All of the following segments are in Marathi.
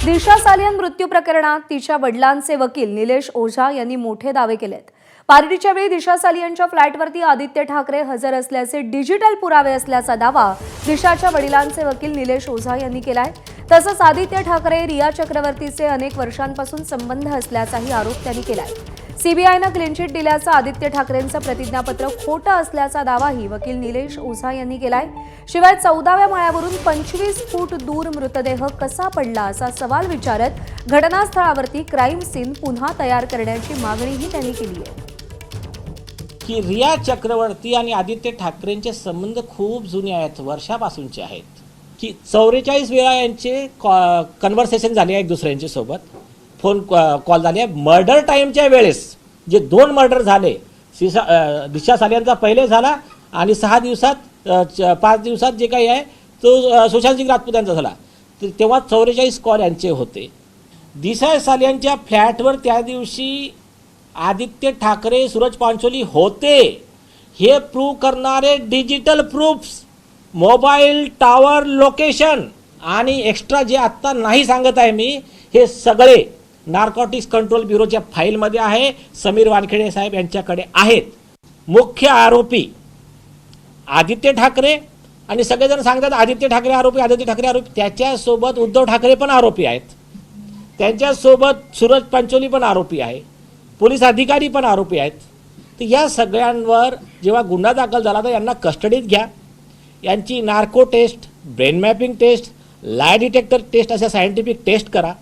दिशा सालियन मृत्यू प्रकरणात तिच्या वडिलांचे वकील निलेश ओझा यांनी मोठे दावे केलेत। पार्टीच्या वेळी दिशा सालियनच्या फ्लॅटवरती आदित्य ठाकरे हजर असल्याचे डिजिटल पुरावे असल्याचा दावा दिशाच्या वडिलांचे वकील निलेश ओझा यांनी केलाय। तसंच आदित्य ठाकरे रिया चक्रवर्तीचे अनेक वर्षांपासून संबंध असल्याचाही आरोप त्यांनी केलाय। सीबीआयने क्लीन चिट दिल्याचं आदित्य ठाकरेंचं प्रतिज्ञापत्र खोटं असल्याचा दावाही वकील निलेश ओझा यांनी केलाय। शिवाय 14व्या माळ्यावरून 25 फूट दूर मृतदेह कसा पडला असा सवाल विचारत घटनास्थळावरती क्राईम सीन पुन्हा तयार करण्याची मागणीही त्यांनी केली आहे। की रिया चक्रवर्ती आणि आदित्य ठाकरेंचे संबंध खूप जुने आहेत, वर्षापासूनचे आहेत। की 44 वेळा यांचे कन्व्हर्सेशन झाले आहे एक दुसऱ्यांच्या सोबत, फोन कॉल झाले। मर्डर टाईमच्या वेळेस जे 2 मर्डर झाले, दिशा सालियनचा पहिले झाला आणि 6 दिवसात 5 दिवसात जे काही आहे तो सुशांत सिंग राजपूत यांचा झाला, तेव्हा 44 कॉल यांचे होते। दिशा सालियनच्या फ्लॅटवर त्या दिवशी आदित्य ठाकरे, सूरज पांचोली होते हे प्रूव्ह करणारे digital proofs, mobile tower location आणि एक्स्ट्रा जे आत्ता नाही सांगत आहे मी, हे सगळे नार्कोटिक्स कंट्रोल ब्युरोच्या फाईलमध्ये आहे, समीर वानखेडे साहेब यांच्याकडे आहेत। मुख्य आरोपी आदित्य ठाकरे आणि सगळेजण सांगतात आदित्य ठाकरे आरोपी, आदित्य ठाकरे आरोपी, त्याच्यासोबत उद्धव ठाकरे पण आरोपी आहेत, त्यांच्यासोबत सूरज पांचोली पण आरोपी आहे, पोलीस अधिकारी पण आरोपी आहेत। तर या सगळ्यांवर जेव्हा गुन्हा दाखल झाला तर यांना कस्टडीत घ्या, यांची narco test, brain mapping test, lie detector test अशा सायंटिफिक टेस्ट करा,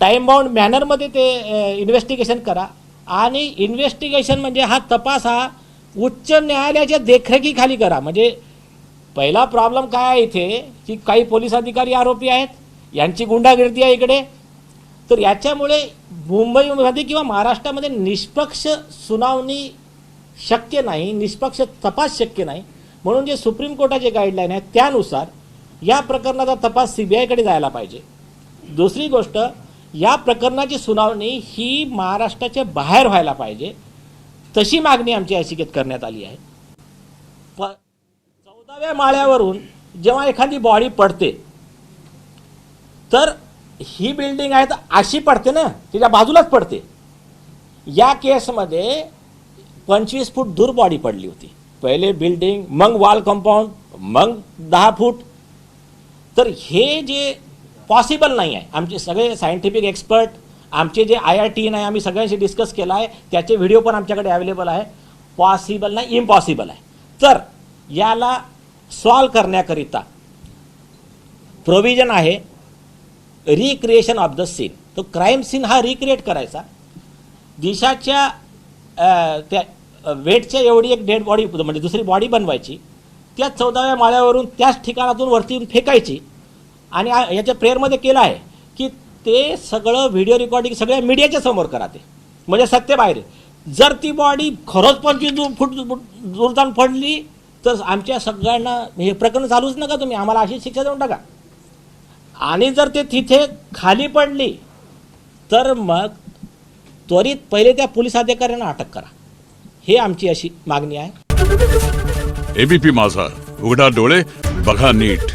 टाईम बाउंड मॅनरमध्ये ते इन्व्हेस्टिगेशन करा। आणि इन्व्हेस्टिगेशन म्हणजे हा तपास हा उच्च न्यायालयाच्या देखरेखीखाली करा। म्हणजे पहिला प्रॉब्लेम काय आहे इथे की काही पोलीस अधिकारी आरोपी आहेत, यांची गुंडागिरी आहे इकडे, तर याच्यामुळे मुंबईमध्ये किंवा महाराष्ट्रामध्ये निष्पक्ष सुनावणी शक्य नाही, निष्पक्ष तपास शक्य नाही। म्हणून जे सुप्रीम कोर्टाचे गाईडलाईन आहेत त्यानुसार या प्रकरणाचा तपास सीबीआयकडे जायला पाहिजे। दुसरी गोष्ट, या प्रकरणाची सुनावणी ही महाराष्ट्राच्या बाहेर व्हायला पाहिजे, तशी मागणी आमच्या याचिकेत करण्यात आली आहे। 14व्या माळ्यावरून जेव्हा एखादी बॉडी पडते तर ही बिल्डिंग आहे तर अशी पडते ना, तिच्या बाजूलाच पडते। या केसमध्ये 25 फूट दूर बॉडी पडली होती, पहिले बिल्डिंग, मग वॉल कंपाऊंड, मग 10 फूट। तर हे जे पॉसिबल नाही आहे, आमचे सगळे सायंटिफिक एक्सपर्ट, आमचे जे IRT आहे, आम्ही सगळ्यांशी डिस्कस केला आहे, त्याचे व्हिडिओ पण आमच्याकडे अवेलेबल आहे। पॉसिबल नाही, इम्पॉसिबल आहे। तर याला सॉल्व करण्याकरिता प्रोव्हिजन आहे रिक्रिएशन ऑफ द सीन। तो क्राईम सीन हा रिक्रिएट करायचा, दिशाच्या त्या वेटच्या एवढी एक डेड बॉडी म्हणजे दुसरी बॉडी बनवायची, त्या 14व्या माळ्यावरून त्याच ठिकाणातून वरती येऊन फेकायची। आणि याच्या प्रेयरमध्ये केलं आहे की ते सगळं व्हिडिओ रेकॉर्डिंग सगळ्या मीडियाच्या समोर करा, ते म्हणजे सत्य बाहेर। जर ती बॉडी खरंच 25 फूट दूर जाऊन पडली तर आमच्या सगळ्यांना हे प्रकरण चालूच नका तुम्ही, आम्हाला अशी शिक्षा देऊन टाका। आणि जर ते तिथे खाली पडली तर मग त्वरित पहिले त्या पोलीस अधिकाऱ्यांना अटक करा, हे आमची अशी मागणी आहे। एबीपी माझा, उघडा डोळे बघा नीट।